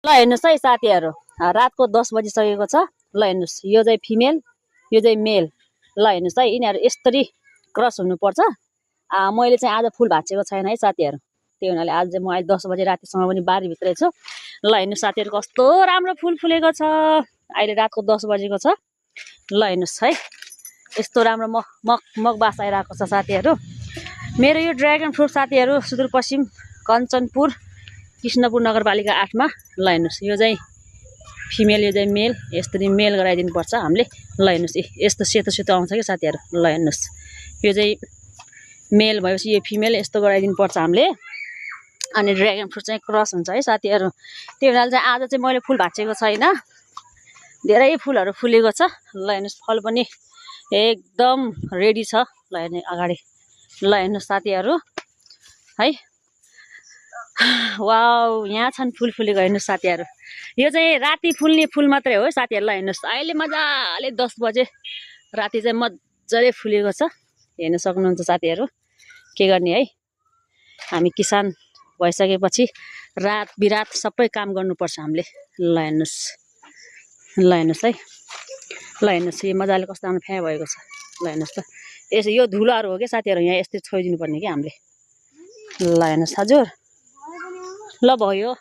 ल हेर्नुहोस् है साथीहरू, रातको 10 बजिसकेको छ। ल हेर्नुहोस्, यो चाहिँ फिमेल, यो चाहिँ मेल। ल हेर्नुहोस् है, यिनीहरू यसरी क्रस हुनुपर्छ। मैले चाहिँ आज फुल भाँचेको छैन है साथीहरू, त्यही हुनाले आज चाहिँ म अहिले 10 बजे रातिसम्म पनि बारीभित्रै छु। ल हेर्नुहोस् साथीहरू, कस्तो राम्रो फुल फुलेको छ। अहिले रातको 10 बजेको छ। ल हेर्नुहोस् है, यस्तो राम्रो मगबास आइरहेको छ साथीहरू। मेरो यो ड्र्यागन फ्रुट साथीहरू सुदूरपश्चिम कञ्चनपुर कृष्णपुर नगरपालिका 8 मा। ल हेर्नुहोस्, यो चाहिँ फिमेल, यो चाहिँ मेल। यसरी मेल गराइदिनुपर्छ हामीले। ल हेर्नुहोस्, यस्तो सेतो सेतो आउँछ कि साथीहरू। ल हेर्नुहोस्, यो चाहिँ मेल भएपछि यो फिमेल यस्तो गराइदिनुपर्छ हामीले। अनि ड्र्यागन फ्रुट चाहिँ क्रस हुन्छ है साथीहरू। त्यही हुनाले चाहिँ आज चाहिँ मैले फुल भाँचेको छैन, धेरै फुलहरू फुलेको छ। ल हेर्नुहोस्, फल पनि एकदम रेडी छ। ल हेर्ने अगाडि। ल हेर्नुहोस् साथीहरू है, वाउ, यहाँ छन् फुल फुलेको। हेर्नुहोस् साथीहरू, यो चाहिँ राति फुल्ने फुल मात्रै हो साथीहरू। ल हेर्नुहोस्, अहिले मजाले 10 बजे राति चाहिँ मजाले फुलेको छ। हेर्न सक्नुहुन्छ साथीहरू। के गर्ने है, हामी किसान भइसकेपछि रात बिरात सबै काम गर्नुपर्छ हामीले। ल हेर्नुहोस्, ल हेर्नुहोस् है, ल हेर्नुहोस्, यो मजाले कस्तो राम्रो फ्या भएको छ। ल हेर्नुहोस् त, यसो यो धुलोहरू हो क्या साथीहरू, यहाँ यस्तै छोइदिनु पर्ने क्या हामीले। ल हेर्नुहोस् हजुर, ल भयो।